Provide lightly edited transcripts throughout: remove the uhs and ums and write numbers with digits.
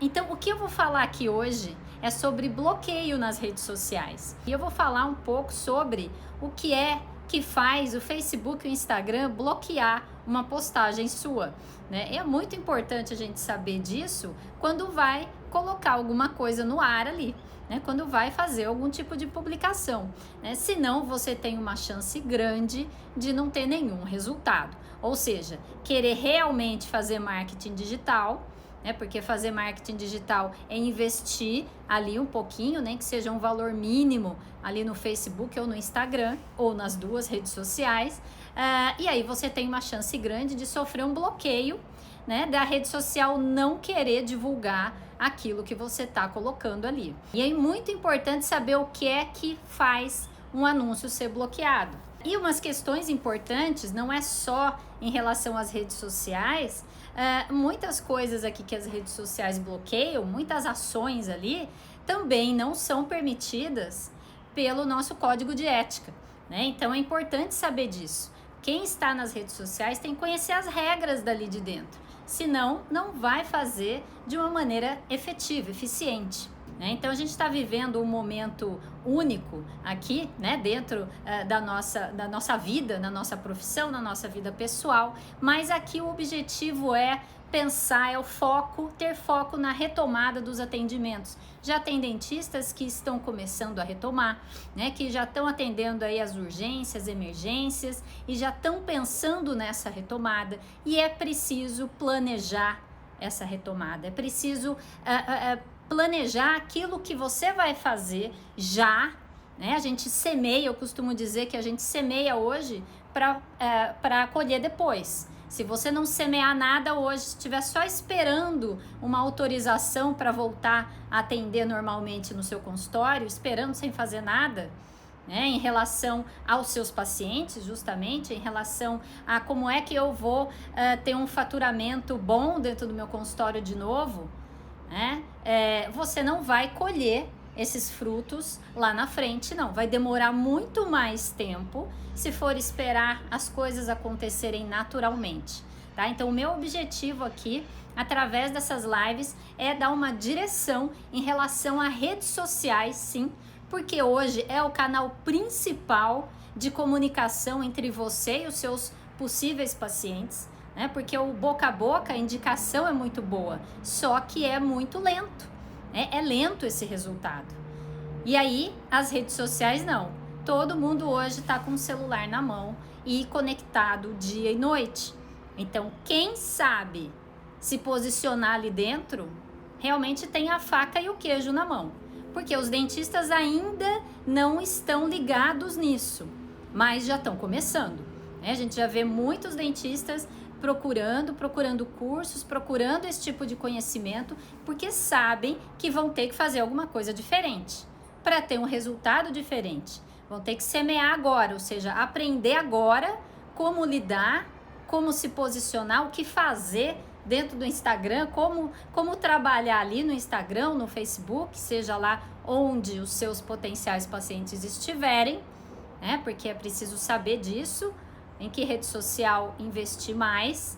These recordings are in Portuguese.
Então, o que eu vou falar aqui hoje é sobre bloqueio nas redes sociais. E eu vou falar um pouco sobre o que é que faz o Facebook e o Instagram bloquear uma postagem sua, né? É muito importante a gente saber disso quando vai colocar alguma coisa no ar ali, né? Quando vai fazer algum tipo de publicação, né? Senão você tem uma chance grande de não ter nenhum resultado. Ou seja, querer realmente fazer marketing digital, porque fazer marketing digital é investir ali um pouquinho, nem que seja um valor mínimo ali no Facebook ou no Instagram, ou nas duas redes sociais, e aí você tem uma chance grande de sofrer um bloqueio, né, da rede social não querer divulgar aquilo que você está colocando ali. E é muito importante saber o que é que faz um anúncio ser bloqueado. E umas questões importantes, não é só em relação às redes sociais, muitas coisas aqui que as redes sociais bloqueiam, muitas ações ali, também não são permitidas pelo nosso código de ética, né? Então é importante saber disso. Quem está nas redes sociais tem que conhecer as regras dali de dentro, senão não vai fazer de uma maneira efetiva, eficiente. Então a gente está vivendo um momento único aqui, né, dentro da nossa vida, na nossa profissão, na nossa vida pessoal, mas aqui o objetivo é pensar, é o foco, ter foco na retomada dos atendimentos. Já tem dentistas que estão começando a retomar, né, que já estão atendendo aí as urgências, emergências e já estão pensando nessa retomada, e é preciso planejar essa retomada, é preciso planejar aquilo que você vai fazer já, né? A gente semeia, eu costumo dizer que a gente semeia hoje para colher depois. Se você não semear nada hoje, se estiver só esperando uma autorização para voltar a atender normalmente no seu consultório, esperando sem fazer nada, né, em relação aos seus pacientes, justamente, em relação a como é que eu vou ter um faturamento bom dentro do meu consultório de novo, né? Você não vai colher esses frutos lá na frente, não. Vai demorar muito mais tempo se for esperar as coisas acontecerem naturalmente, tá? Então, o meu objetivo aqui, através dessas lives, é dar uma direção em relação a redes sociais, sim, porque hoje é o canal principal de comunicação entre você e os seus possíveis pacientes, né? Porque o boca a boca, a indicação é muito boa, só que é muito lento, né? É lento esse resultado. E aí, as redes sociais não. Todo mundo hoje está com o celular na mão e conectado dia e noite. Então, quem sabe se posicionar ali dentro, realmente tem a faca e o queijo na mão. Porque os dentistas ainda não estão ligados nisso, mas já estão começando, né? A gente já vê muitos dentistas procurando cursos, procurando esse tipo de conhecimento, porque sabem que vão ter que fazer alguma coisa diferente para ter um resultado diferente. Vão ter que semear agora, ou seja, aprender agora como lidar, como se posicionar, o que fazer dentro do Instagram, como trabalhar ali no Instagram, no Facebook, seja lá onde os seus potenciais pacientes estiverem, né? Porque é preciso saber disso, em que rede social investir mais,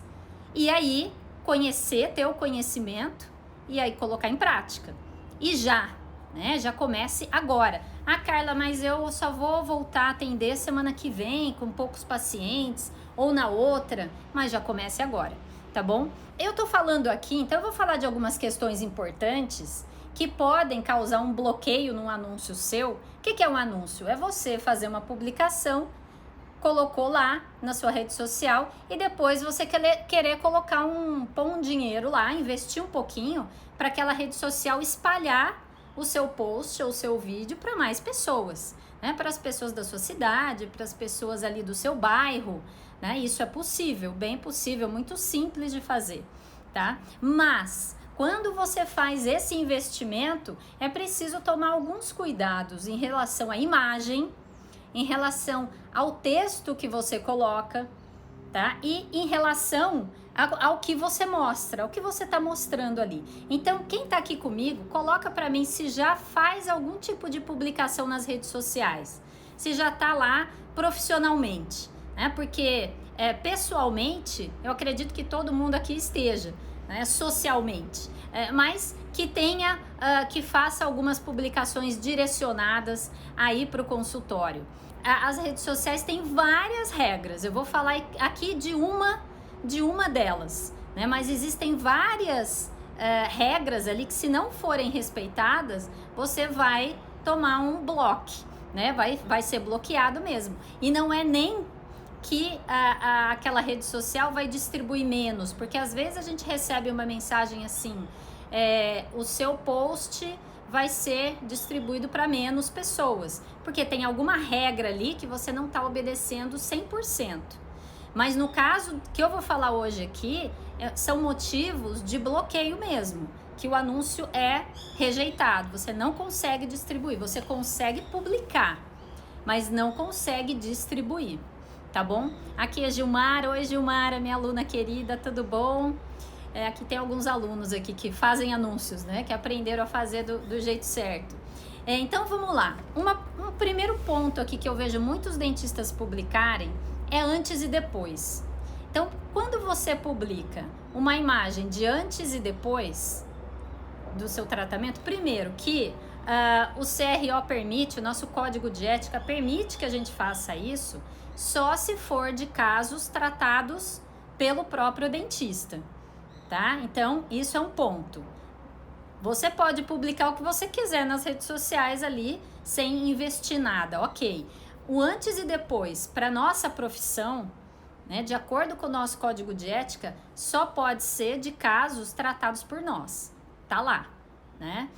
e aí conhecer, ter o conhecimento, e aí colocar em prática. E já, né? Já comece agora. Ah, Carla, mas eu só vou voltar a atender semana que vem, com poucos pacientes, ou na outra, mas já comece agora, tá bom? Eu tô falando aqui, então eu vou falar de algumas questões importantes que podem causar um bloqueio num anúncio seu. O que é um anúncio? É você fazer uma publicação, colocou lá na sua rede social e depois você querer pôr um dinheiro lá, investir um pouquinho para aquela rede social espalhar o seu post ou o seu vídeo para mais pessoas, né? Para as pessoas da sua cidade, para as pessoas ali do seu bairro, né? Isso é possível, bem possível, muito simples de fazer, tá? Mas quando você faz esse investimento, é preciso tomar alguns cuidados em relação à imagem, em relação ao texto que você coloca, tá? E em relação ao que você mostra, ao que você está mostrando ali. Então, quem está aqui comigo, coloca para mim se já faz algum tipo de publicação nas redes sociais, se já está lá profissionalmente, né? Porque pessoalmente, eu acredito que todo mundo aqui esteja, né, socialmente, mas que tenha, que faça algumas publicações direcionadas aí para o consultório. As redes sociais têm várias regras, eu vou falar aqui de uma delas, né, mas existem várias regras ali que, se não forem respeitadas, você vai tomar um bloco, né, vai ser bloqueado mesmo. E não é nem que aquela rede social vai distribuir menos, porque às vezes a gente recebe uma mensagem assim, o seu post vai ser distribuído para menos pessoas, porque tem alguma regra ali que você não está obedecendo 100%. Mas no caso que eu vou falar hoje aqui, são motivos de bloqueio mesmo, que o anúncio é rejeitado, você não consegue distribuir, você consegue publicar, mas não consegue distribuir. Tá bom? Aqui é Gilmara. Oi, Gilmara, minha aluna querida, tudo bom? Aqui tem alguns alunos aqui que fazem anúncios, né? Que aprenderam a fazer do jeito certo. Então, vamos lá. Um primeiro ponto aqui que eu vejo muitos dentistas publicarem é antes e depois. Então, quando você publica uma imagem de antes e depois do seu tratamento, primeiro que o CRO permite, o nosso código de ética permite que a gente faça isso só se for de casos tratados pelo próprio dentista, tá? Então, isso é um ponto. Você pode publicar o que você quiser nas redes sociais ali, sem investir nada, ok. O antes e depois, para nossa profissão, né, de acordo com o nosso código de ética, só pode ser de casos tratados por nós. Tá lá, né?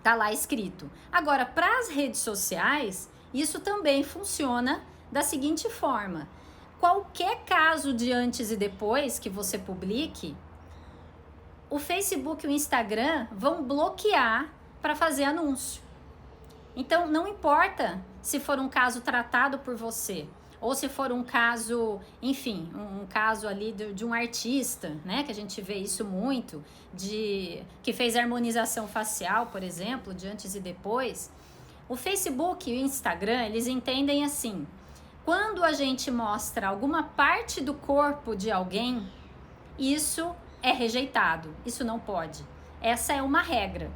Tá lá escrito. Agora, para as redes sociais, isso também funciona da seguinte forma: qualquer caso de antes e depois que você publique, o Facebook e o Instagram vão bloquear para fazer anúncio. Então, não importa se for um caso tratado por você, ou se for um caso, enfim, um caso ali de um artista, né, que a gente vê isso muito, que fez harmonização facial, por exemplo, de antes e depois. O Facebook e o Instagram, eles entendem assim: quando a gente mostra alguma parte do corpo de alguém, isso é rejeitado, isso não pode. Essa é uma regra,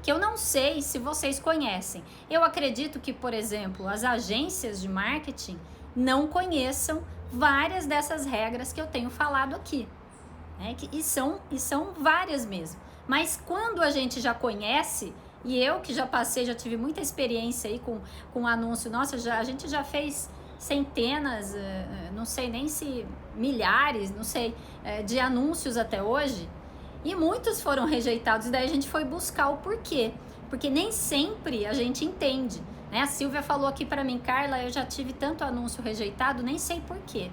que eu não sei se vocês conhecem. Eu acredito que, por exemplo, as agências de marketing não conheçam várias dessas regras que eu tenho falado aqui, né? E são várias mesmo. Mas quando a gente já conhece, e eu que já passei, já tive muita experiência aí com anúncio, nossa, a gente já fez centenas, não sei nem se milhares, não sei, de anúncios até hoje, e muitos foram rejeitados, e daí a gente foi buscar o porquê, porque nem sempre a gente entende, né? A Silvia falou aqui para mim: Carla, eu já tive tanto anúncio rejeitado, nem sei porquê.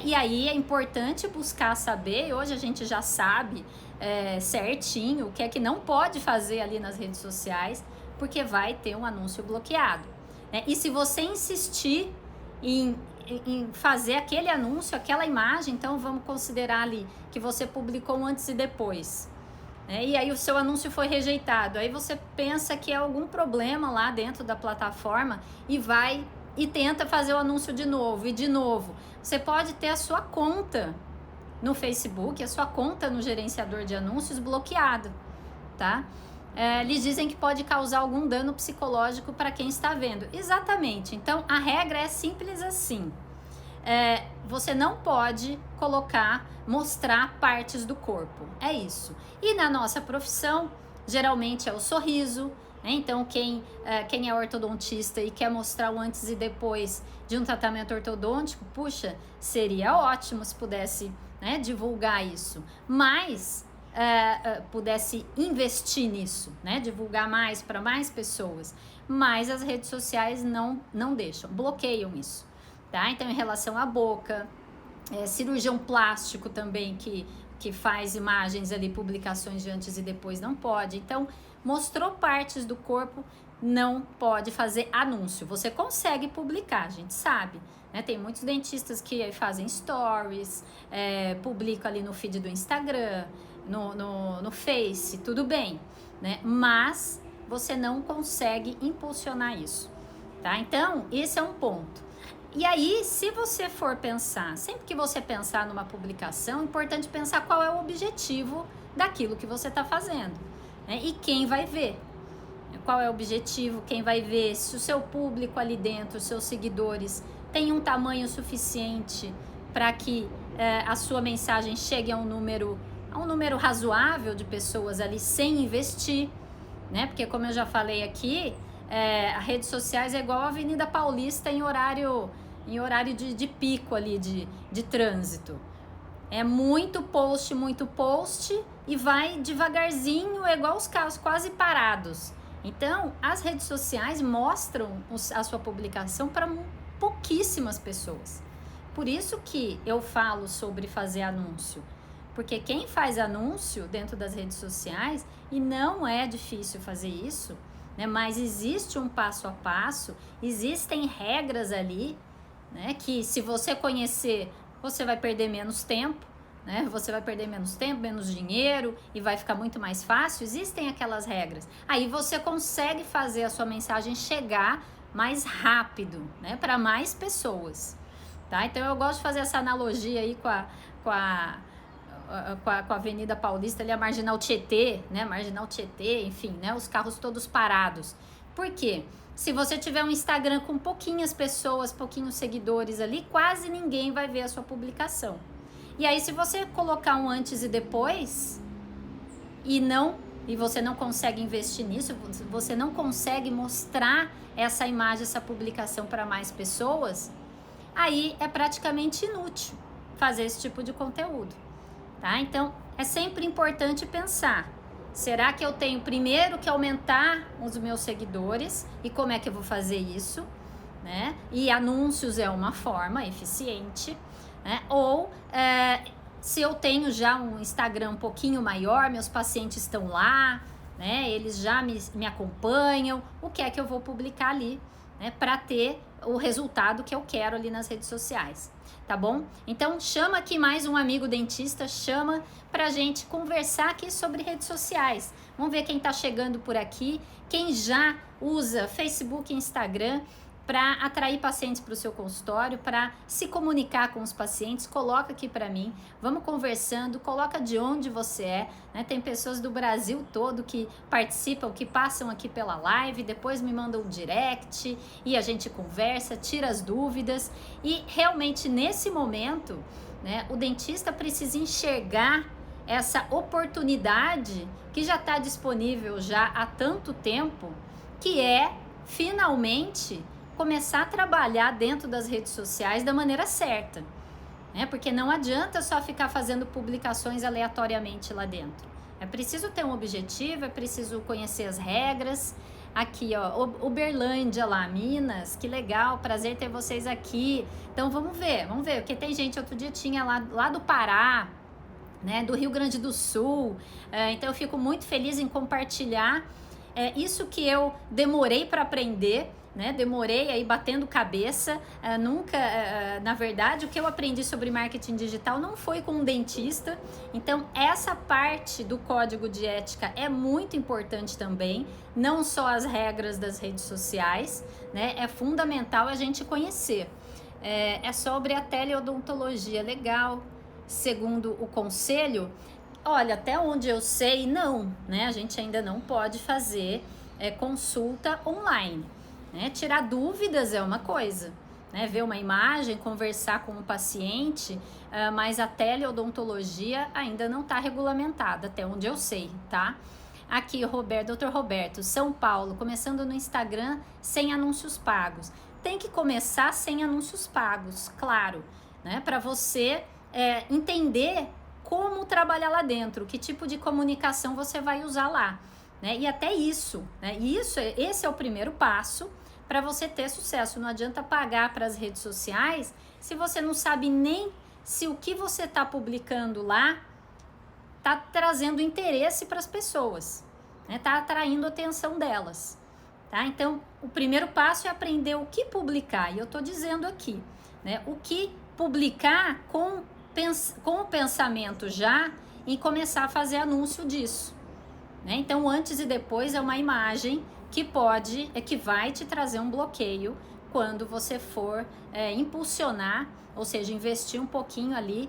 E aí é importante buscar saber, e hoje a gente já sabe certinho o que é que não pode fazer ali nas redes sociais, porque vai ter um anúncio bloqueado, né? E se você insistir em fazer aquele anúncio, aquela imagem, então vamos considerar ali que você publicou um antes e depois, né? E aí o seu anúncio foi rejeitado, aí você pensa que é algum problema lá dentro da plataforma e tenta fazer o anúncio de novo e de novo. Você pode ter a sua conta no Facebook, a sua conta no gerenciador de anúncios bloqueada, tá? Eles dizem que pode causar algum dano psicológico para quem está vendo. Exatamente. Então, a regra é simples assim. Você não pode mostrar partes do corpo. É isso. E na nossa profissão, geralmente é o sorriso, né? Então, quem é ortodontista e quer mostrar o antes e depois de um tratamento ortodôntico, puxa, seria ótimo se pudesse, né, divulgar isso. Mas pudesse investir nisso, né? Divulgar mais para mais pessoas, mas as redes sociais não deixam, bloqueiam isso, tá? Então, em relação à boca, cirurgião plástico também que faz imagens ali, publicações de antes e depois, não pode. Então, mostrou partes do corpo, não pode fazer anúncio. Você consegue publicar, a gente sabe, né? Tem muitos dentistas que fazem stories, publicam ali no feed do Instagram, no Face, tudo bem, né? Mas você não consegue impulsionar isso, tá? Então, esse é um ponto. E aí, se você for pensar, sempre que você pensar numa publicação, é importante pensar qual é o objetivo daquilo que você está fazendo, né? E quem vai ver. Qual é o objetivo, quem vai ver, se o seu público ali dentro, os seus seguidores, tem um tamanho suficiente para que a sua mensagem chegue a um número razoável de pessoas ali sem investir, né? Porque como eu já falei aqui, as redes sociais é igual a Avenida Paulista em horário de pico ali de trânsito. É muito post e vai devagarzinho, é igual os carros quase parados. Então, as redes sociais mostram a sua publicação para pouquíssimas pessoas. Por isso que eu falo sobre fazer anúncio. Porque quem faz anúncio dentro das redes sociais, e não é difícil fazer isso, né, mas existe um passo a passo, existem regras ali, né, que se você conhecer, você vai perder menos tempo, né? Você vai perder menos tempo, menos dinheiro e vai ficar muito mais fácil. Existem aquelas regras. Aí você consegue fazer a sua mensagem chegar mais rápido, né, para mais pessoas, tá? Então eu gosto de fazer essa analogia aí com a Avenida Paulista, ali a Marginal Tietê, né? Marginal Tietê, enfim, né? Os carros todos parados. Por quê? Se você tiver um Instagram com pouquinhas pessoas, pouquinhos seguidores ali, quase ninguém vai ver a sua publicação. E aí, se você colocar um antes e depois e você não consegue investir nisso, você não consegue mostrar essa imagem, essa publicação para mais pessoas, aí é praticamente inútil fazer esse tipo de conteúdo, tá? Então, é sempre importante pensar, será que eu tenho primeiro que aumentar os meus seguidores e como é que eu vou fazer isso, né? E anúncios é uma forma eficiente, né? Ou se eu tenho já um Instagram um pouquinho maior, meus pacientes estão lá, né? Eles já me acompanham, o que é que eu vou publicar ali, né? Para ter o resultado que eu quero ali nas redes sociais, tá bom? Então chama aqui mais um amigo dentista, chama pra gente conversar aqui sobre redes sociais. Vamos ver quem tá chegando por aqui, quem já usa Facebook e Instagram para atrair pacientes para o seu consultório, para se comunicar com os pacientes. Coloca aqui para mim, vamos conversando, coloca de onde você é, né? Tem pessoas do Brasil todo que participam, que passam aqui pela live, depois me mandam um direct e a gente conversa, tira as dúvidas. E realmente nesse momento, né, o dentista precisa enxergar essa oportunidade que já está disponível já há tanto tempo, que é finalmente começar a trabalhar dentro das redes sociais da maneira certa, né? Porque não adianta só ficar fazendo publicações aleatoriamente lá dentro. É preciso ter um objetivo, é preciso conhecer as regras. Aqui, ó, Uberlândia lá, Minas, que legal, prazer ter vocês aqui. Então vamos ver, porque tem gente, outro dia tinha lá do Pará, né, do Rio Grande do Sul. Então eu fico muito feliz em compartilhar isso que eu demorei para aprender, né? Demorei aí batendo cabeça, na verdade, o que eu aprendi sobre marketing digital não foi com um dentista. Então essa parte do código de ética é muito importante também, não só as regras das redes sociais, né? É fundamental a gente conhecer. É sobre a teleodontologia, legal, segundo o conselho. Olha, até onde eu sei, não, né? A gente ainda não pode fazer consulta online, né? Tirar dúvidas é uma coisa, né? Ver uma imagem, conversar com o paciente, mas a teleodontologia ainda não está regulamentada, até onde eu sei, tá? Aqui, Dr. Roberto, São Paulo, começando no Instagram sem anúncios pagos. Tem que começar sem anúncios pagos, claro, né? Para você entender como trabalhar lá dentro, que tipo de comunicação você vai usar lá, né? E até isso, né? Esse é o primeiro passo para você ter sucesso. Não adianta pagar para as redes sociais se você não sabe nem se o que você está publicando lá está trazendo interesse para as pessoas, né? Está atraindo a atenção delas, tá? Então, o primeiro passo é aprender o que publicar. E eu estou dizendo aqui, né? O que publicar com o pensamento já em começar a fazer anúncio disso, né? Então, antes e depois é uma imagem que vai te trazer um bloqueio quando você for impulsionar, ou seja, investir um pouquinho ali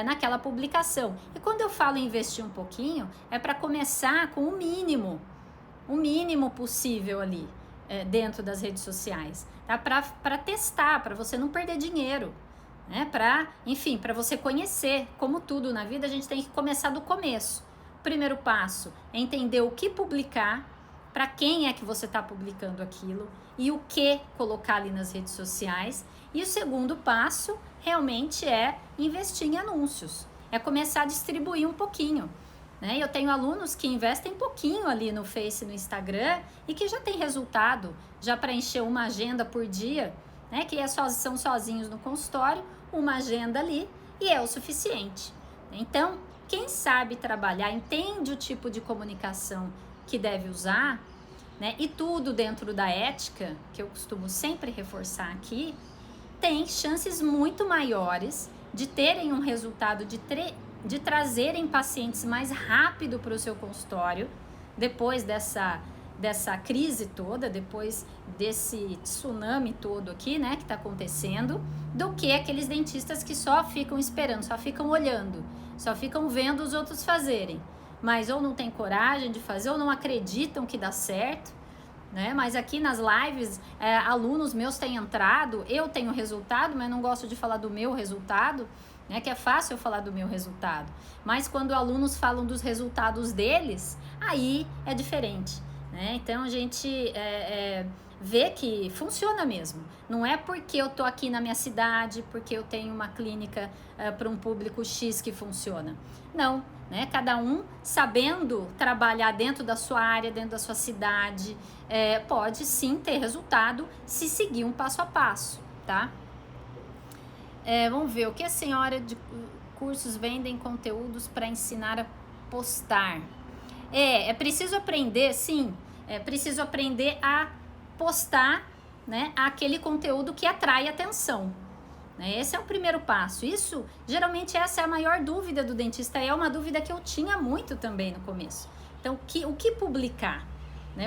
naquela publicação. E quando eu falo investir um pouquinho, é para começar com o mínimo possível ali dentro das redes sociais, tá? Para testar, para você não perder dinheiro, né? Enfim, para você conhecer. Como tudo na vida, a gente tem que começar do começo. O primeiro passo é entender o que publicar, para quem é que você está publicando aquilo e o que colocar ali nas redes sociais. E o segundo passo realmente é investir em anúncios, é começar a distribuir um pouquinho, né? Eu tenho alunos que investem pouquinho ali no Face, no Instagram e que já tem resultado, já preencheu uma agenda por dia, né? Que são sozinhos no consultório, uma agenda ali e é o suficiente. Então, quem sabe trabalhar, entende o tipo de comunicação que deve usar, né? E tudo dentro da ética, que eu costumo sempre reforçar aqui, tem chances muito maiores de terem um resultado, de trazerem pacientes mais rápido para o seu consultório, depois dessa crise toda, depois desse tsunami todo aqui, né, que está acontecendo, do que aqueles dentistas que só ficam esperando, só ficam olhando, só ficam vendo os outros fazerem, mas ou não tem coragem de fazer, ou não acreditam que dá certo, né? Mas aqui nas lives, alunos meus têm entrado, eu tenho resultado, mas não gosto de falar do meu resultado, né? Que é fácil eu falar do meu resultado. Mas quando alunos falam dos resultados deles, aí é diferente, né? Então a gente vê que funciona mesmo. Não é porque eu tô aqui na minha cidade, porque eu tenho uma clínica para um público X que funciona. Não, né? Cada um sabendo trabalhar dentro da sua área, dentro da sua cidade, pode sim ter resultado se seguir um passo a passo, tá? Vamos ver, o que a senhora de cursos vendem conteúdos para ensinar a postar? É preciso aprender, sim, é preciso aprender a postar, né, aquele conteúdo que atrai atenção. Esse é o primeiro passo. Isso, geralmente, essa é a maior dúvida do dentista. É uma dúvida que eu tinha muito também no começo. Então, o que publicar? Né?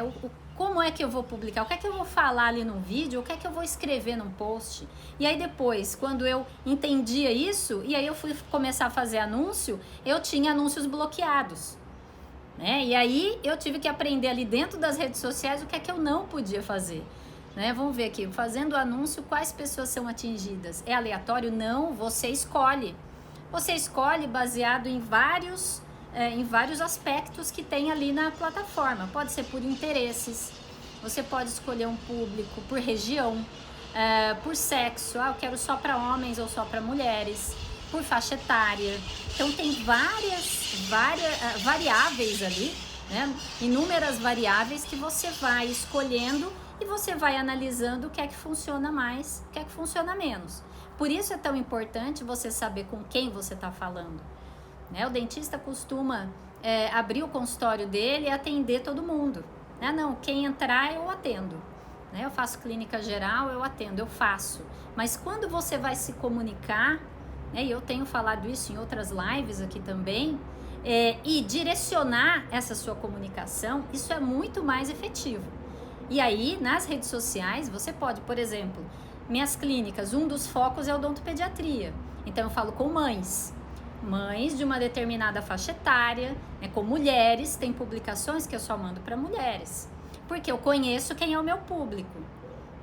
Como é que eu vou publicar? O que é que eu vou falar ali no vídeo? O que é que eu vou escrever num post? E aí depois, quando eu entendia isso, e aí eu fui começar a fazer anúncio, eu tinha anúncios bloqueados. Né? E aí eu tive que aprender ali dentro das redes sociais o que é que eu não podia fazer. Né? Vamos ver aqui, fazendo anúncio, quais pessoas são atingidas? É aleatório? Não, você escolhe. Você escolhe baseado em vários aspectos que tem ali na plataforma. Pode ser por interesses, você pode escolher um público por região, por sexo, eu quero só para homens ou só para mulheres, por faixa etária. Então tem várias variáveis ali, né? Inúmeras variáveis que você vai escolhendo e você vai analisando o que é que funciona mais, o que é que funciona menos. Por isso é tão importante você saber com quem você está falando. Né? O dentista costuma abrir o consultório dele e atender todo mundo. Não, quem entrar eu atendo. Né? Eu faço clínica geral, eu atendo, eu faço. Mas quando você vai se comunicar, né, e eu tenho falado isso em outras lives aqui também, e direcionar essa sua comunicação, isso é muito mais efetivo. E aí, nas redes sociais, você pode, por exemplo, minhas clínicas, um dos focos é odontopediatria. Então, eu falo com mães de uma determinada faixa etária, né, com mulheres, tem publicações que eu só mando para mulheres, porque eu conheço quem é o meu público.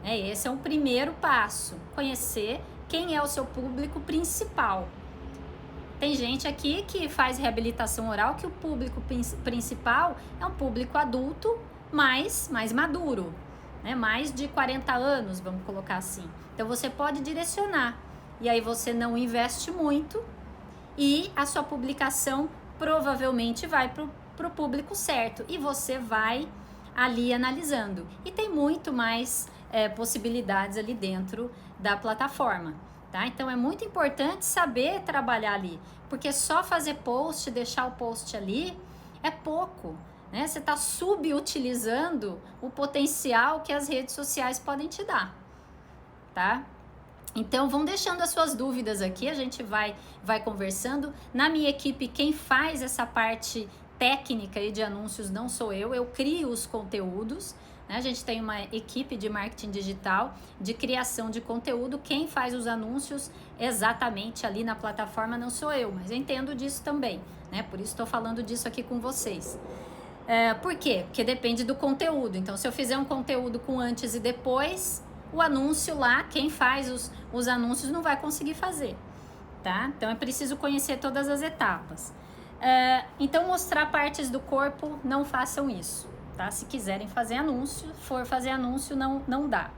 Esse é o primeiro passo, conhecer quem é o seu público principal. Tem gente aqui que faz reabilitação oral que o público principal é um público adulto, mais maduro, né? Mais de 40 anos, vamos colocar assim. Então você pode direcionar, e aí você não investe muito, e a sua publicação provavelmente vai para o público certo, e você vai ali analisando. E tem muito mais possibilidades ali dentro da plataforma, tá? Então é muito importante saber trabalhar ali, porque só fazer post, deixar o post ali, é pouco, né? Você está subutilizando o potencial que as redes sociais podem te dar, tá? Então, vão deixando as suas dúvidas aqui, a gente vai conversando. Na minha equipe, quem faz essa parte técnica aí de anúncios não sou eu crio os conteúdos, né? A gente tem uma equipe de marketing digital, de criação de conteúdo. Quem faz os anúncios exatamente ali na plataforma não sou eu, mas eu entendo disso também, né? Por isso estou falando disso aqui com vocês. Por quê? Porque depende do conteúdo. Então, se eu fizer um conteúdo com antes e depois, o anúncio lá, quem faz os anúncios não vai conseguir fazer, tá? Então, é preciso conhecer todas as etapas. Então, mostrar partes do corpo, não façam isso, tá? Se quiserem fazer anúncio, não dá.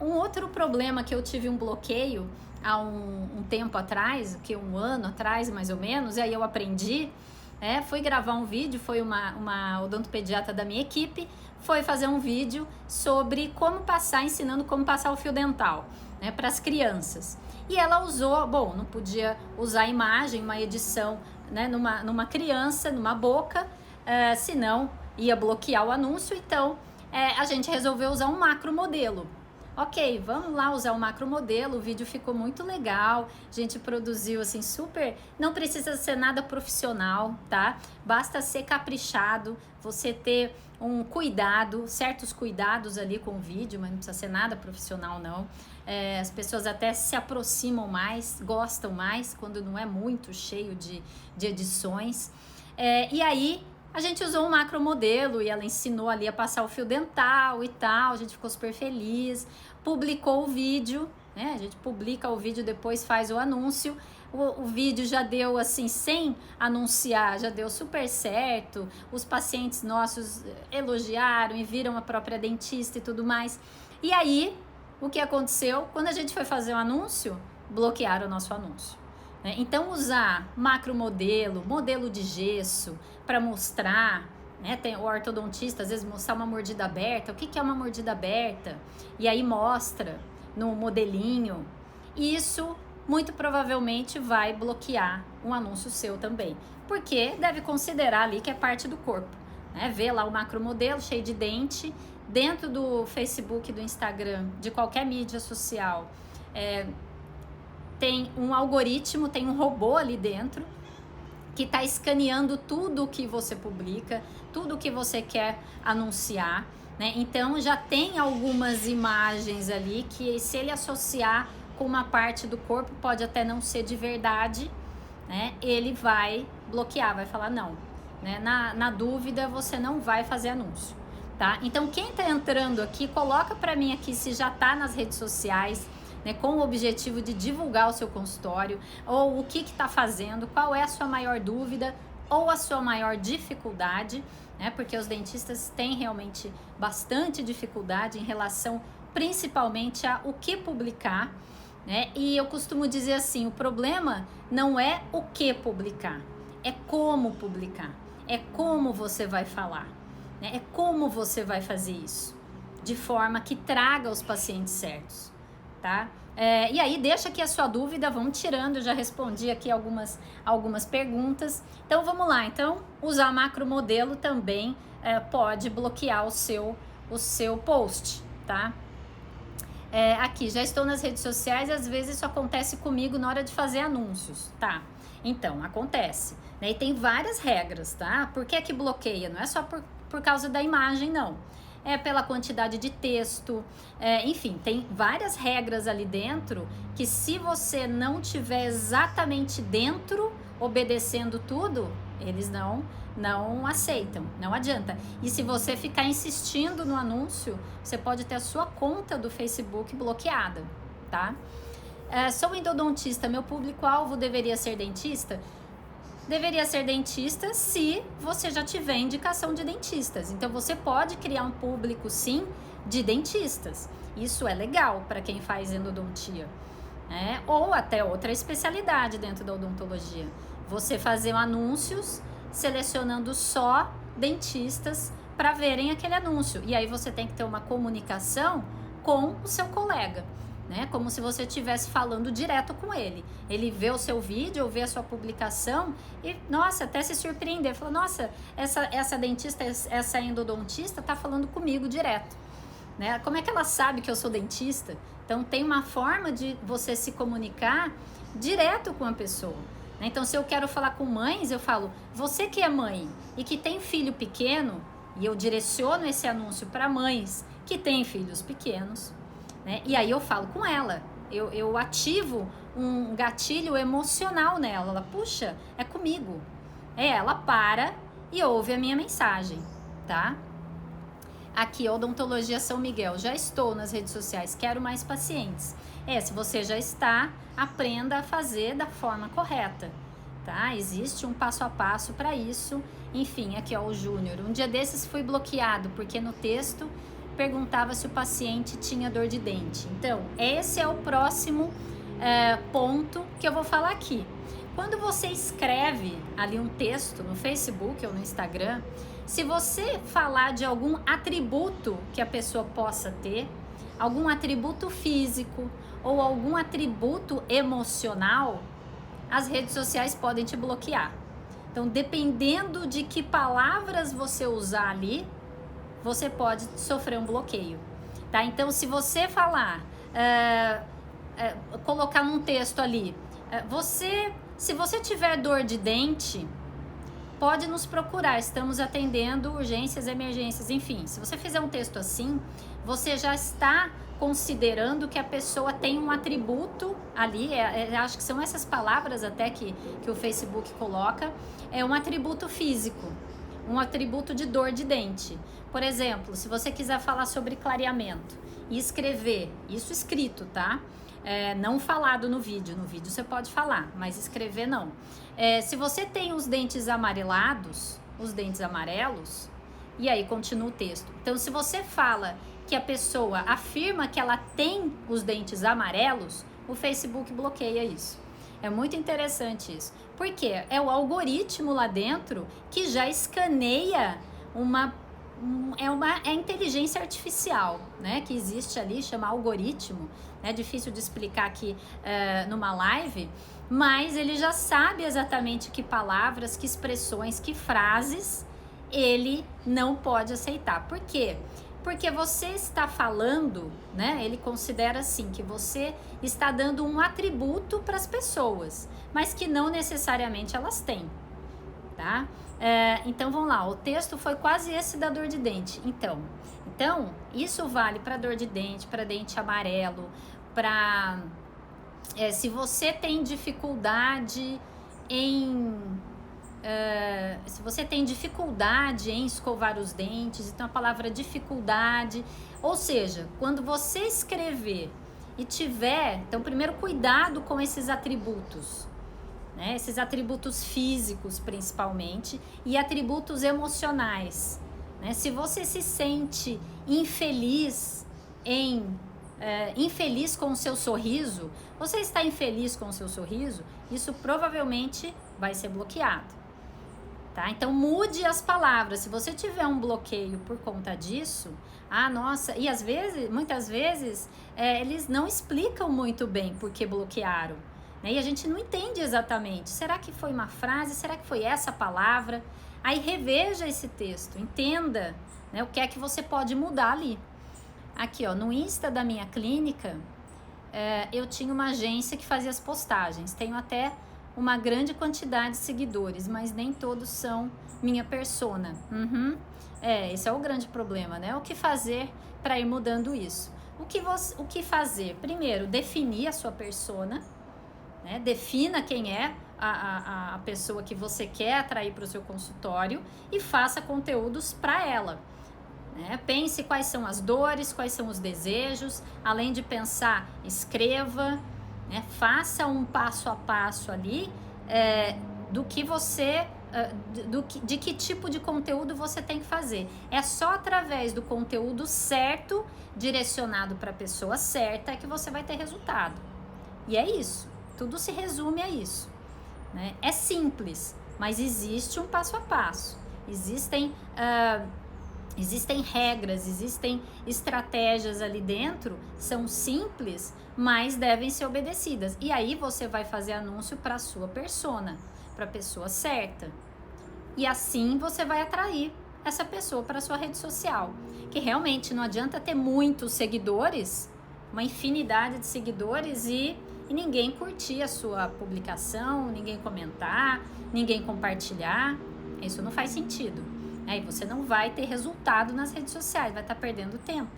Um outro problema que eu tive um bloqueio há um tempo atrás, que 1 ano atrás mais ou menos, e aí eu aprendi, fui gravar um vídeo, foi uma odontopediatra da minha equipe, foi fazer um vídeo sobre ensinando como passar o fio dental, né, para as crianças. E ela usou, não podia usar imagem, uma edição, né, numa criança, numa boca, senão ia bloquear o anúncio, então a gente resolveu usar um macro modelo. Ok, vamos lá usar o macro modelo, o vídeo ficou muito legal, a gente produziu assim super, não precisa ser nada profissional, tá? Basta ser caprichado, você ter um cuidado, certos cuidados ali com o vídeo, mas não precisa ser nada profissional não. As pessoas até se aproximam mais, gostam mais quando não é muito cheio de edições. E aí a gente usou um macro modelo e ela ensinou ali a passar o fio dental e tal, a gente ficou super feliz, publicou o vídeo, né? A gente publica o vídeo, depois faz o anúncio. O vídeo já deu assim, sem anunciar, já deu super certo, os pacientes nossos elogiaram e viram a própria dentista e tudo mais. E aí, o que aconteceu? Quando a gente foi fazer o anúncio, bloquearam o nosso anúncio. Então, usar macro modelo, modelo de gesso, para mostrar, né? Tem o ortodontista, às vezes, mostrar uma mordida aberta. O que é uma mordida aberta? E aí mostra no modelinho. Isso, muito provavelmente, vai bloquear um anúncio seu também. Porque deve considerar ali que é parte do corpo, né? Vê lá o macro modelo cheio de dente, dentro do Facebook, do Instagram, de qualquer mídia social, tem um algoritmo, tem um robô ali dentro que está escaneando tudo o que você publica, tudo o que você quer anunciar, né? Então já tem algumas imagens ali que, se ele associar com uma parte do corpo, pode até não ser de verdade, né? Ele vai bloquear, vai falar não, né? Na dúvida, você não vai fazer anúncio, tá? Então quem está entrando aqui, coloca para mim aqui se já está nas redes sociais, né, com o objetivo de divulgar o seu consultório, ou o que está fazendo, qual é a sua maior dúvida ou a sua maior dificuldade, né, porque os dentistas têm realmente bastante dificuldade em relação principalmente a o que publicar, né, e eu costumo dizer assim, o problema não é o que publicar, é como publicar, é como você vai falar, né, é como você vai fazer isso, de forma que traga os pacientes certos. Tá? E aí deixa aqui a sua dúvida, vamos tirando, eu já respondi aqui algumas perguntas. Então vamos lá, então usar macro modelo também pode bloquear o seu post, tá? Aqui, já estou nas redes sociais, às vezes isso acontece comigo na hora de fazer anúncios, tá? Então, acontece, né? E tem várias regras, tá? Por que que bloqueia? Não é só por causa da imagem, não. É pela quantidade de texto, enfim, tem várias regras ali dentro que, se você não tiver exatamente dentro, obedecendo tudo, eles não aceitam, não adianta. E se você ficar insistindo no anúncio, você pode ter a sua conta do Facebook bloqueada, tá? Sou endodontista, meu público-alvo deveria ser dentista? Deveria ser dentista se você já tiver indicação de dentistas. Então, você pode criar um público, sim, de dentistas. Isso é legal para quem faz endodontia, né? Ou até outra especialidade dentro da odontologia. Você fazer anúncios selecionando só dentistas para verem aquele anúncio. E aí você tem que ter uma comunicação com o seu colega, né? Como se você estivesse falando direto com ele. Ele vê o seu vídeo ou vê a sua publicação e, nossa, até se surpreender. Fala, nossa, essa dentista, essa endodontista tá falando comigo direto, né? Como é que ela sabe que eu sou dentista? Então, tem uma forma de você se comunicar direto com a pessoa, né? Então, se eu quero falar com mães, eu falo, você que é mãe e que tem filho pequeno, E eu direciono esse anúncio para mães que têm filhos pequenos, né? E aí eu falo com ela, eu ativo um gatilho emocional nela. Ela, puxa, é comigo. Ela para e ouve a minha mensagem, tá? Aqui, Odontologia São Miguel, já estou nas redes sociais, quero mais pacientes. Se você já está, aprenda a fazer da forma correta, tá? Existe um passo a passo para isso. Enfim, aqui ó, o Júnior. Um dia desses fui bloqueado porque no texto perguntava se o paciente tinha dor de dente. Então, esse é o próximo ponto que eu vou falar aqui. Quando você escreve ali um texto no Facebook ou no Instagram, se você falar de algum atributo que a pessoa possa ter, algum atributo físico ou algum atributo emocional, as redes sociais podem te bloquear. Então, dependendo de que palavras você usar ali, você pode sofrer um bloqueio, tá? Então, se você falar, colocar num texto ali, se você tiver dor de dente, pode nos procurar, estamos atendendo urgências, emergências, enfim. Se você fizer um texto assim, você já está considerando que a pessoa tem um atributo ali, acho que são essas palavras até que o Facebook coloca, é um atributo físico, um atributo de dor de dente. Por exemplo, se você quiser falar sobre clareamento e escrever, isso escrito, tá? Não falado no vídeo você pode falar, mas escrever não. Se você tem os dentes amarelados, os dentes amarelos, e aí continua o texto. Então, se você fala que a pessoa afirma que ela tem os dentes amarelos, o Facebook bloqueia isso. É muito interessante isso. Por quê? É o algoritmo lá dentro que já escaneia é inteligência artificial, né, que existe ali, chama algoritmo, é difícil de explicar aqui numa live, mas ele já sabe exatamente que palavras, que expressões, que frases ele não pode aceitar. Por quê? Porque você está falando, né, ele considera assim, que você está dando um atributo para as pessoas, mas que não necessariamente elas têm, tá? Então vamos lá, o texto foi quase esse da dor de dente. Então isso vale para dor de dente, para dente amarelo, para se você tem dificuldade se você tem dificuldade em escovar os dentes, então a palavra dificuldade, ou seja, quando você escrever e tiver, então primeiro cuidado com esses atributos, né? Esses atributos físicos principalmente e atributos emocionais, né? Se você se sente infeliz infeliz com o seu sorriso, você está infeliz com o seu sorriso, isso provavelmente vai ser bloqueado, tá? Então mude as palavras. Se você tiver um bloqueio por conta disso, nossa, e muitas vezes eles não explicam muito bem por que bloquearam, né? E a gente não entende exatamente, será que foi uma frase, será que foi essa palavra? Aí reveja esse texto, entenda, né, o que é que você pode mudar ali. Aqui ó, no Insta da minha clínica, eu tinha uma agência que fazia as postagens, tenho até uma grande quantidade de seguidores, mas nem todos são minha persona. Esse é o grande problema, né? O que fazer para ir mudando isso? O que fazer? Primeiro, definir a sua persona, né? Defina quem é a pessoa que você quer atrair para o seu consultório e faça conteúdos para ela, né? Pense quais são as dores, quais são os desejos. Além de pensar, escreva, né? Faça um passo a passo ali do que você de que tipo de conteúdo você tem que fazer. É só através do conteúdo certo, direcionado para a pessoa certa, que você vai ter resultado. E é isso, tudo se resume a isso, né? É simples, mas existe um passo a passo, existem regras, existem estratégias ali dentro, são simples, mas devem ser obedecidas. E aí você vai fazer anúncio para a sua persona, para a pessoa certa. E assim você vai atrair essa pessoa para a sua rede social. Que realmente não adianta ter muitos seguidores, uma infinidade de seguidores e ninguém curtir a sua publicação, ninguém comentar, ninguém compartilhar. Isso não faz sentido. E você não vai ter resultado nas redes sociais, vai estar perdendo tempo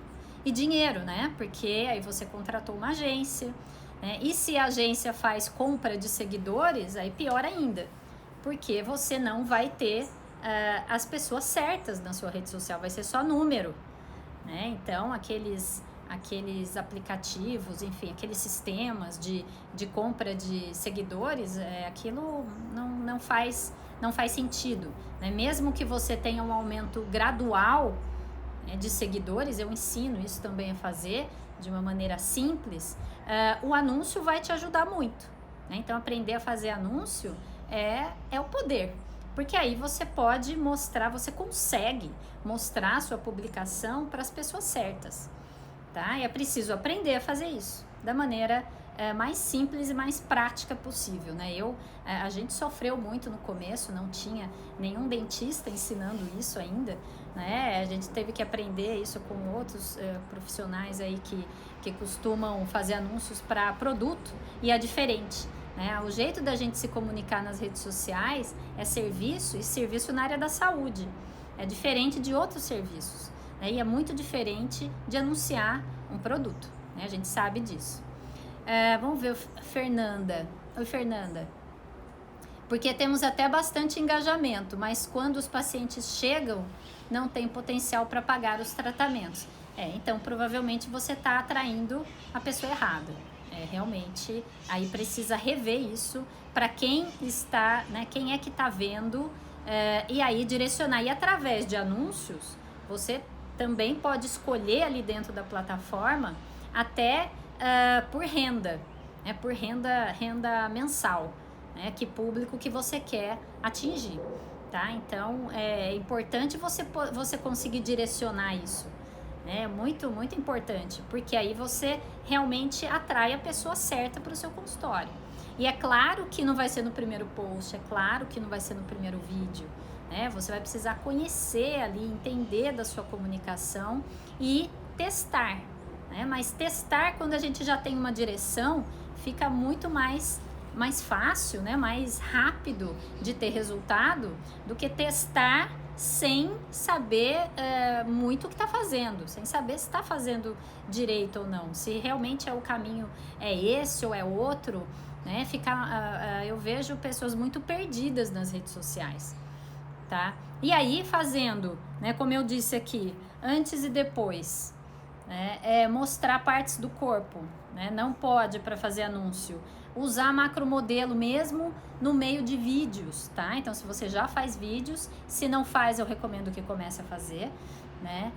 e dinheiro, né? Porque aí você contratou uma agência, né? E se a agência faz compra de seguidores, aí pior ainda, porque você não vai ter as pessoas certas na sua rede social, vai ser só número, né? Então, aqueles aplicativos, enfim, aqueles sistemas de compra de seguidores, aquilo não faz sentido, né? Mesmo que você tenha um aumento gradual, né, de seguidores, eu ensino isso também a fazer de uma maneira simples, o anúncio vai te ajudar muito, né? Então, aprender a fazer anúncio é o poder. Porque aí você pode mostrar, você consegue mostrar a sua publicação para as pessoas certas, tá? E é preciso aprender a fazer isso da maneira mais simples e mais prática possível, né? A gente sofreu muito no começo, não tinha nenhum dentista ensinando isso ainda, né? A gente teve que aprender isso com outros profissionais aí que costumam fazer anúncios para produto, e é diferente, né? O jeito da gente se comunicar nas redes sociais é serviço, e serviço na área da saúde. É diferente de outros serviços, né? E é muito diferente de anunciar um produto, né? A gente sabe disso. Vamos ver, Fernanda. Oi, Fernanda. Porque temos até bastante engajamento, mas quando os pacientes chegam, não tem potencial para pagar os tratamentos. Então provavelmente você está atraindo a pessoa errada. Realmente, aí precisa rever isso para quem está, né, quem é que está vendo, e aí direcionar. E através de anúncios, você também pode escolher ali dentro da plataforma até por renda, né, por renda mensal, né, que público que você quer atingir, tá? Então, é importante você conseguir direcionar isso. É muito, muito importante, porque aí você realmente atrai a pessoa certa para o seu consultório. E é claro que não vai ser no primeiro post, é claro que não vai ser no primeiro vídeo, né? Você vai precisar conhecer ali, entender da sua comunicação e testar, né? Mas testar, quando a gente já tem uma direção, fica muito mais fácil, né? Mais rápido de ter resultado do que testar sem saber muito o que está fazendo, sem saber se está fazendo direito ou não, se realmente o caminho é esse ou é outro, né? Eu vejo pessoas muito perdidas nas redes sociais, tá? E aí fazendo, né, como eu disse aqui, antes e depois, né, mostrar partes do corpo, né? Não pode, para fazer anúncio, usar macromodelo mesmo no meio de vídeos, tá? Então, se você já faz vídeos, se não faz, eu recomendo que comece a fazer, né?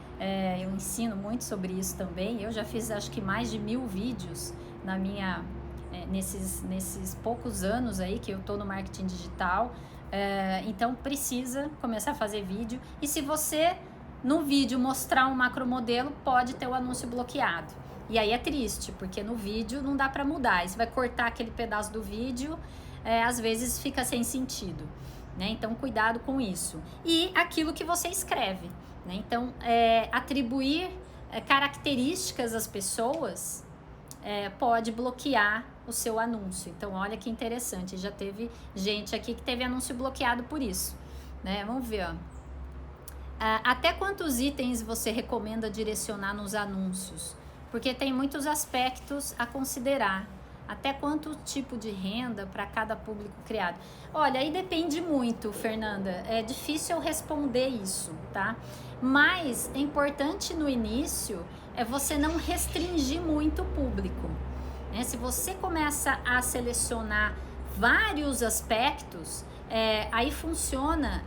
Eu ensino muito sobre isso também. Eu já fiz, acho que mais de 1000 vídeos na minha, nesses poucos anos aí que eu tô no marketing digital. Então, precisa começar a fazer vídeo. E se você, no vídeo, mostrar um macromodelo, pode ter o anúncio bloqueado. E aí é triste, porque no vídeo não dá para mudar. Aí você vai cortar aquele pedaço do vídeo, às vezes fica sem sentido, né? Então, cuidado com isso. E aquilo que você escreve, né? Então, atribuir características às pessoas pode bloquear o seu anúncio. Então, olha que interessante. Já teve gente aqui que teve anúncio bloqueado por isso, né? Vamos ver, ó. Até quantos itens você recomenda direcionar nos anúncios? Porque tem muitos aspectos a considerar. Até quanto tipo de renda para cada público criado? Olha, aí depende muito, Fernanda. É difícil eu responder isso, tá? Mas é importante no início você não restringir muito o público, né? Se você começa a selecionar vários aspectos, aí funciona,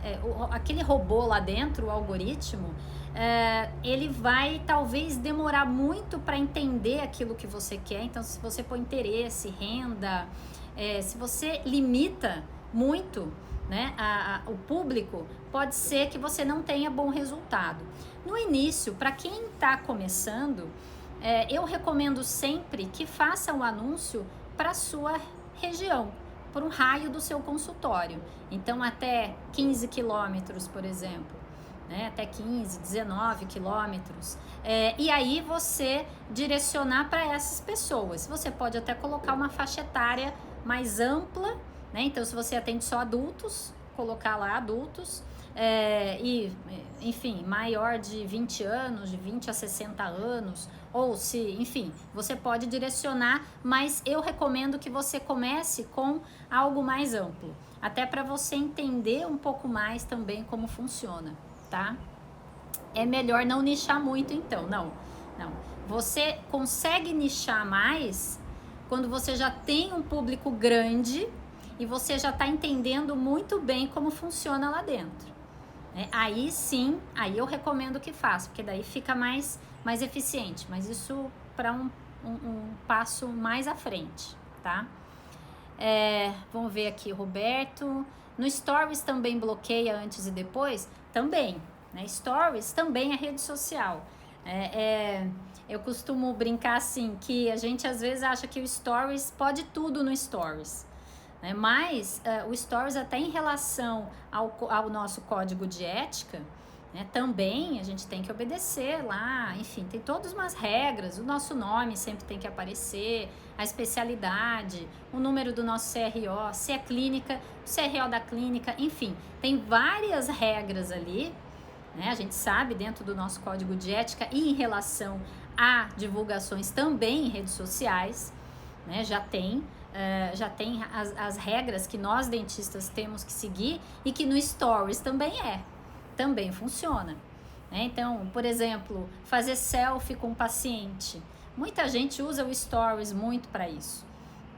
aquele robô lá dentro, o algoritmo, ele vai talvez demorar muito para entender aquilo que você quer. Então, se você põe interesse, renda, se você limita muito, né, o público, pode ser que você não tenha bom resultado. No início, para quem está começando, eu recomendo sempre que faça um anúncio para a sua região, por um raio do seu consultório. Então, até 15 quilômetros, por exemplo, né? Até 15, 19 quilômetros. E aí você direcionar para essas pessoas. Você pode até colocar uma faixa etária mais ampla, né? Então, se você atende só adultos, colocar lá adultos. enfim, maior de 20 anos, de 20 a 60 anos, ou se, enfim, você pode direcionar, mas eu recomendo que você comece com algo mais amplo, até para você entender um pouco mais também como funciona, tá? É melhor não nichar muito então, não. Você consegue nichar mais quando você já tem um público grande e você já está entendendo muito bem como funciona lá dentro. Aí sim, aí eu recomendo que faça, porque daí fica mais eficiente, mas isso para um passo mais à frente, tá? Vamos ver aqui, Roberto. No Stories também bloqueia antes e depois? Também, né? Stories também é rede social. Eu costumo brincar assim, que a gente às vezes acha que o Stories pode tudo no Stories. Mas o Stories, até em relação ao nosso código de ética, né, também a gente tem que obedecer lá, enfim, tem todas umas regras, o nosso nome sempre tem que aparecer, a especialidade, o número do nosso CRO, se é clínica, o CRO da clínica, enfim, tem várias regras ali, né, a gente sabe dentro do nosso código de ética e em relação a divulgações também em redes sociais, né, já tem as regras que nós dentistas temos que seguir e que no Stories também funciona. Né? Então, por exemplo, fazer selfie com o paciente. Muita gente usa o Stories muito para isso.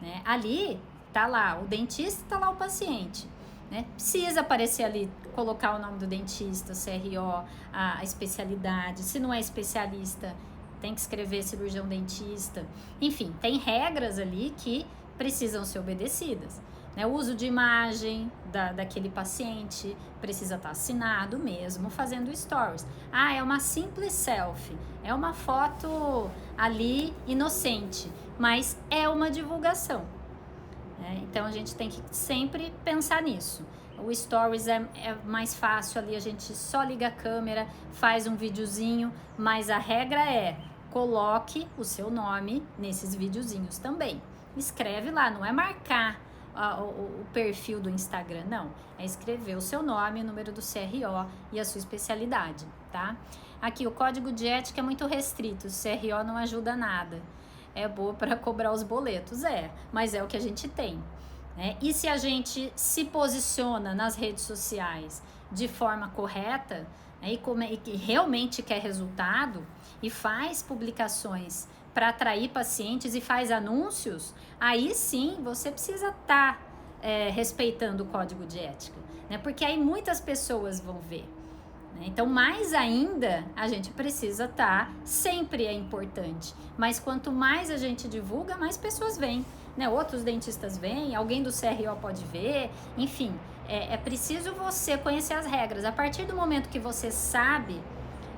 Né? Ali tá lá o dentista, tá lá o paciente. Né? Precisa aparecer ali, colocar o nome do dentista, CRO, a especialidade. Se não é especialista, tem que escrever cirurgião dentista. Enfim, tem regras ali que precisam ser obedecidas. Né? O uso de imagem daquele paciente precisa estar assinado mesmo fazendo stories. É uma simples selfie, é uma foto ali inocente, mas é uma divulgação. Então a gente tem que sempre pensar nisso. O stories é mais fácil ali, a gente só liga a câmera, faz um videozinho, mas a regra é: coloque o seu nome nesses videozinhos também. Escreve lá, não é marcar o perfil do Instagram, não. É escrever o seu nome, o número do CRO e a sua especialidade, tá? Aqui, o código de ética é muito restrito, o CRO não ajuda nada. É boa para cobrar os boletos, mas é o que a gente tem. Né? E se a gente se posiciona nas redes sociais de forma correta, né, e que realmente quer resultado e faz publicações para atrair pacientes e faz anúncios, aí sim você precisa estar respeitando o código de ética, né? Porque aí muitas pessoas vão ver. Né? Então, mais ainda, a gente precisa estar, sempre é importante, mas quanto mais a gente divulga, mais pessoas vêm. Né? Outros dentistas vêm, alguém do CRO pode ver, enfim, é preciso você conhecer as regras. A partir do momento que você sabe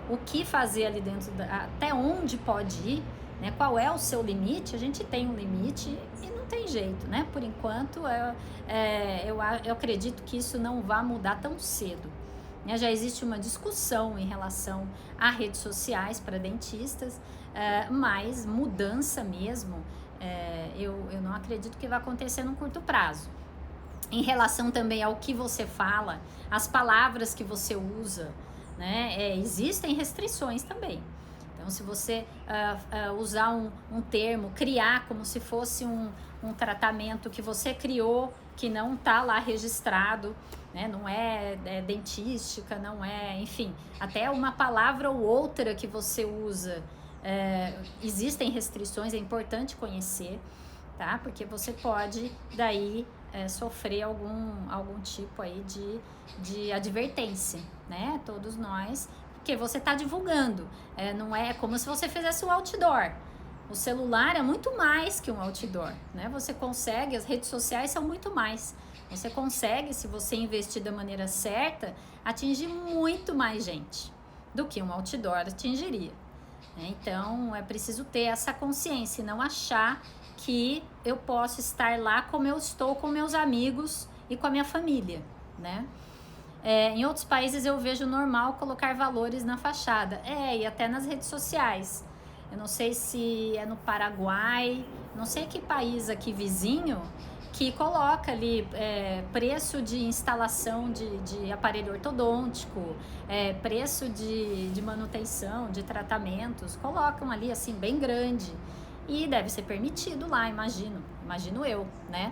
o que fazer ali dentro, até onde pode ir, né? Qual é o seu limite? A gente tem um limite e não tem jeito, né? Por enquanto, eu acredito que isso não vai mudar tão cedo. Né? Já existe uma discussão em relação a redes sociais para dentistas, mas mudança mesmo, eu não acredito que vai acontecer num curto prazo. Em relação também ao que você fala, as palavras que você usa, né? Existem restrições também. Então, se você usar um termo, criar como se fosse um tratamento que você criou, que não está lá registrado, né? Não é dentística, não é, enfim, até uma palavra ou outra que você usa, existem restrições, é importante conhecer, tá? Porque você pode daí sofrer algum tipo aí de advertência, né? Todos nós, porque você está divulgando, não é como se você fizesse um outdoor. O celular é muito mais que um outdoor, né? Você consegue, as redes sociais são muito mais. Você consegue, se você investir da maneira certa, atingir muito mais gente do que um outdoor atingiria. Então, é preciso ter essa consciência e não achar que eu posso estar lá como eu estou com meus amigos e com a minha família, né? Em outros países eu vejo normal colocar valores na fachada, e até nas redes sociais. Eu não sei se é no Paraguai, não sei que país aqui vizinho, que coloca ali preço de instalação de aparelho ortodôntico, preço de manutenção, de tratamentos, colocam ali assim bem grande. E deve ser permitido lá, imagino eu, né?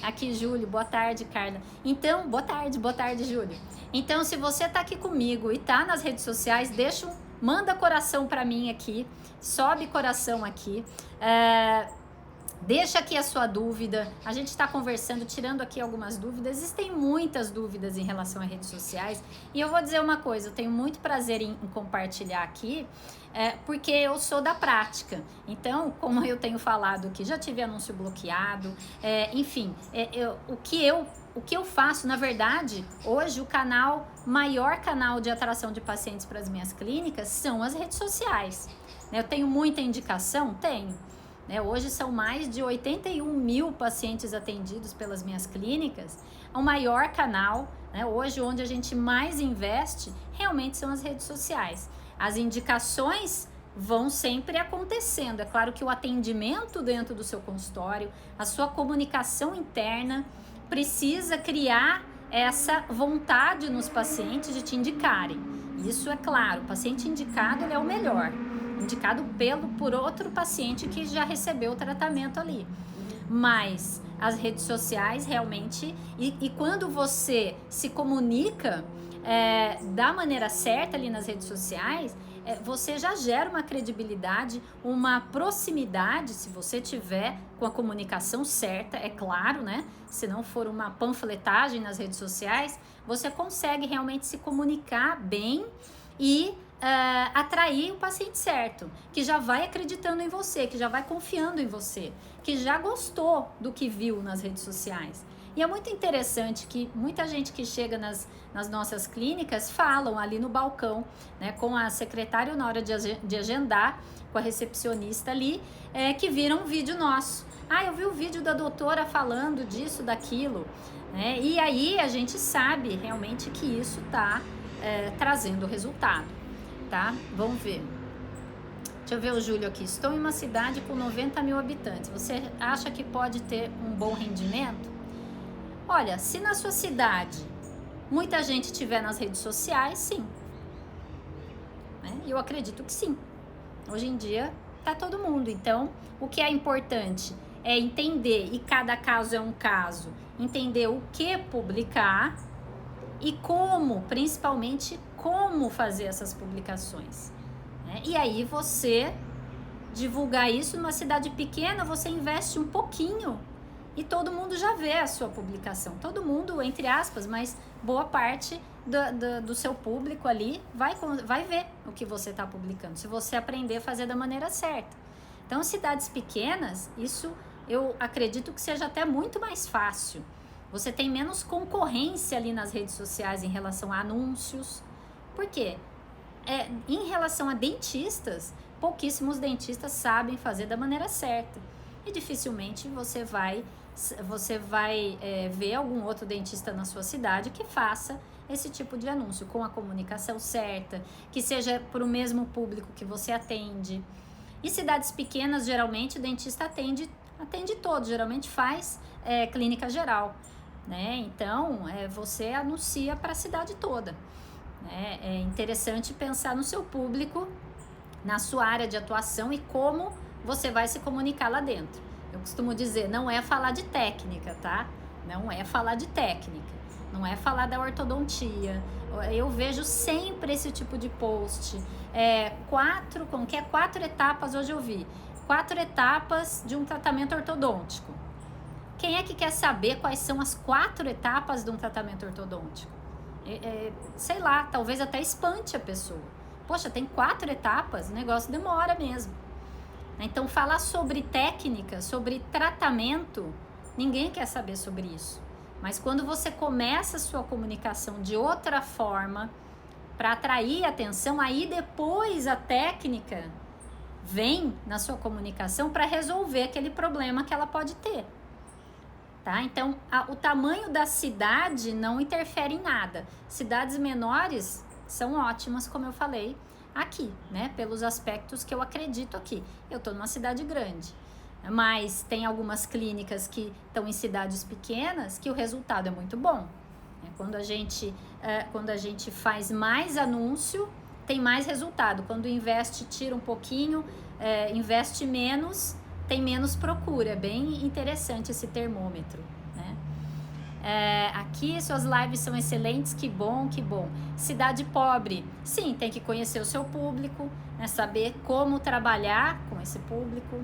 Aqui, Júlio, boa tarde, Carla. Então, boa tarde, Júlio. Então, se você tá aqui comigo e tá nas redes sociais, manda coração pra mim aqui, sobe coração aqui, deixa aqui a sua dúvida, a gente está conversando, tirando aqui algumas dúvidas, existem muitas dúvidas em relação a redes sociais, e eu vou dizer uma coisa, eu tenho muito prazer em compartilhar aqui, porque eu sou da prática, então, como eu tenho falado aqui, já tive anúncio bloqueado, enfim, o que eu faço, na verdade, hoje o maior canal de atração de pacientes para as minhas clínicas são as redes sociais. Eu tenho muita indicação? Tenho. Hoje são mais de 81 mil pacientes atendidos pelas minhas clínicas. O maior canal, hoje onde a gente mais investe, realmente são as redes sociais. As indicações vão sempre acontecendo. É claro que o atendimento dentro do seu consultório, a sua comunicação interna, precisa criar essa vontade nos pacientes de te indicarem. Isso é claro, o paciente indicado ele é o melhor. Indicado por outro paciente que já recebeu o tratamento ali. Mas as redes sociais realmente, e quando você se comunica da maneira certa ali nas redes sociais, você já gera uma credibilidade, uma proximidade, se você tiver com a comunicação certa, é claro, né? Se não for uma panfletagem nas redes sociais, você consegue realmente se comunicar bem e atrair o paciente certo, que já vai acreditando em você, que já vai confiando em você, que já gostou do que viu nas redes sociais. E é muito interessante que muita gente que chega nas nossas clínicas falam ali no balcão, né, com a secretária na hora de agendar, com a recepcionista ali, que viram um vídeo nosso. Eu vi o vídeo da doutora falando disso, daquilo, né? E aí a gente sabe realmente que isso está trazendo resultado. Tá? Vamos ver. Deixa eu ver o Júlio aqui. Estou em uma cidade com 90 mil habitantes. Você acha que pode ter um bom rendimento? Olha, se na sua cidade muita gente estiver nas redes sociais, sim. Eu acredito que sim. Hoje em dia tá todo mundo. Então, o que é importante é entender, e cada caso é um caso, entender o que publicar e como, principalmente, como fazer essas publicações. E aí você divulgar isso numa cidade pequena, você investe um pouquinho e todo mundo já vê a sua publicação. Todo mundo, entre aspas, mas boa parte do seu público ali vai ver o que você está publicando, se você aprender a fazer da maneira certa. Então, cidades pequenas, isso eu acredito que seja até muito mais fácil. Você tem menos concorrência ali nas redes sociais em relação a anúncios. Por quê? Em relação a dentistas, pouquíssimos dentistas sabem fazer da maneira certa. E dificilmente você vai ver algum outro dentista na sua cidade que faça esse tipo de anúncio, com a comunicação certa, que seja para o mesmo público que você atende. E cidades pequenas, geralmente, o dentista atende todos, geralmente faz clínica geral. Então, você anuncia para a cidade toda. É interessante pensar no seu público, na sua área de atuação e como você vai se comunicar lá dentro. Eu costumo dizer, não é falar de técnica, tá? Não é falar de técnica, não é falar da ortodontia. Eu vejo sempre esse tipo de post. 4 etapas, hoje eu vi. 4 etapas de um tratamento ortodôntico. Quem é que quer saber quais são as 4 etapas de um tratamento ortodôntico? Sei lá, talvez até espante a pessoa. Poxa, tem 4 etapas, o negócio demora mesmo. Então, falar sobre técnica, sobre tratamento, ninguém quer saber sobre isso. Mas quando você começa a sua comunicação de outra forma, para atrair atenção, aí depois a técnica vem na sua comunicação para resolver aquele problema que ela pode ter. Tá? Então, o tamanho da cidade não interfere em nada. Cidades menores são ótimas, como eu falei aqui, né? Pelos aspectos que eu acredito aqui. Eu estou numa cidade grande. mas tem algumas clínicas que estão em cidades pequenas que o resultado é muito bom. Quando a gente faz mais anúncio, tem mais resultado. Quando investe, tira um pouquinho, investe menos, tem menos procura. É bem interessante esse termômetro, né? Aqui suas lives são excelentes, que bom, que bom. Cidade pobre, sim, tem que conhecer o seu público, né, saber como trabalhar com esse público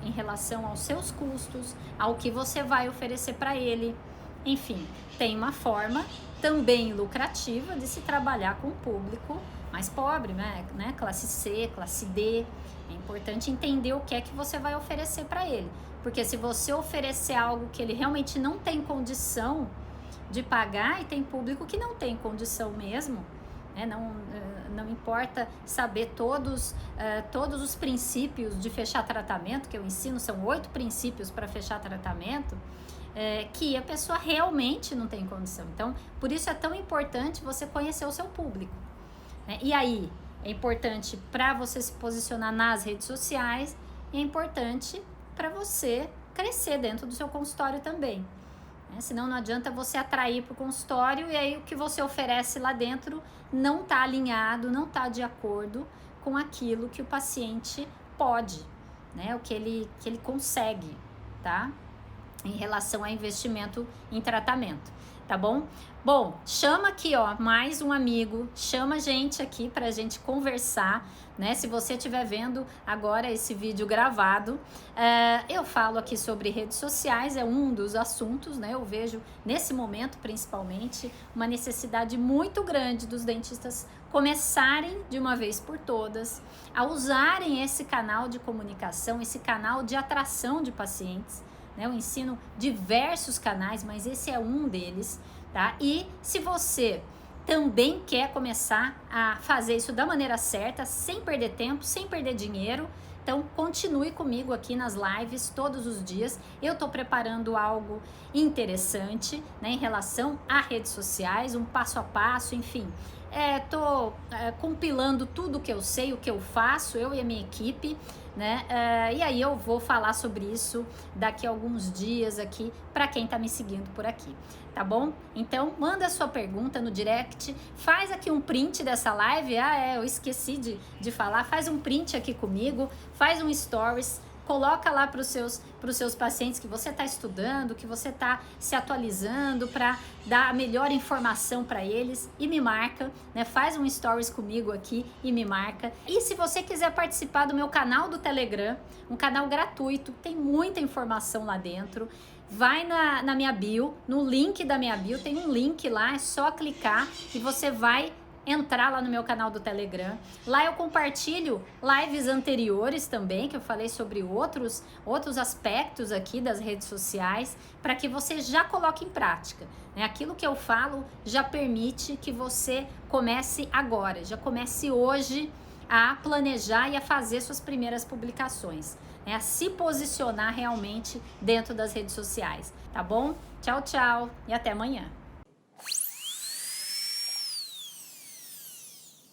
em relação aos seus custos, ao que você vai oferecer para ele. Enfim, tem uma forma também lucrativa de se trabalhar com o público mais pobre, né? Classe C, classe D. É importante entender o que é que você vai oferecer para ele. Porque se você oferecer algo que ele realmente não tem condição de pagar, e tem público que não tem condição mesmo, né? Não importa saber todos os princípios de fechar tratamento que eu ensino, são 8 princípios para fechar tratamento, que a pessoa realmente não tem condição. Então, por isso é tão importante você conhecer o seu público, né? E aí, é importante para você se posicionar nas redes sociais, e é importante para você crescer dentro do seu consultório também, né? Senão não adianta você atrair para o consultório e aí o que você oferece lá dentro não está alinhado, não está de acordo com aquilo que o paciente pode, né? O que ele consegue, tá? Em relação a investimento em tratamento, tá bom? Bom, chama aqui, ó, mais um amigo, chama a gente aqui pra gente conversar, né? Se você estiver vendo agora esse vídeo gravado, eu falo aqui sobre redes sociais, é um dos assuntos, né? Eu vejo nesse momento, principalmente, uma necessidade muito grande dos dentistas começarem de uma vez por todas a usarem esse canal de comunicação, esse canal de atração de pacientes, né? Eu ensino diversos canais, mas esse é um deles, tá? E se você também quer começar a fazer isso da maneira certa, sem perder tempo, sem perder dinheiro, então continue comigo aqui nas lives todos os dias. Eu tô preparando algo interessante, né, em relação a redes sociais, um passo a passo, enfim. Tô compilando tudo o que eu sei, o que eu faço, eu e a minha equipe, né? E aí eu vou falar sobre isso daqui a alguns dias aqui para quem tá me seguindo por aqui, tá bom? Então manda a sua pergunta no direct, faz aqui um print dessa live, eu esqueci de falar, faz um print aqui comigo, faz um stories, coloca lá para os seus pacientes que você está estudando, que você está se atualizando para dar a melhor informação para eles e me marca, né? Faz um stories comigo aqui e me marca. E se você quiser participar do meu canal do Telegram, um canal gratuito, tem muita informação lá dentro. Vai na minha bio, no link da minha bio, tem um link lá, é só clicar e você vai entrar lá no meu canal do Telegram. Lá eu compartilho lives anteriores também, que eu falei sobre outros aspectos aqui das redes sociais, para que você já coloque em prática, né? Aquilo que eu falo já permite que você comece agora, já comece hoje a planejar e a fazer suas primeiras publicações, né? A se posicionar realmente dentro das redes sociais, tá bom? Tchau, tchau e até amanhã.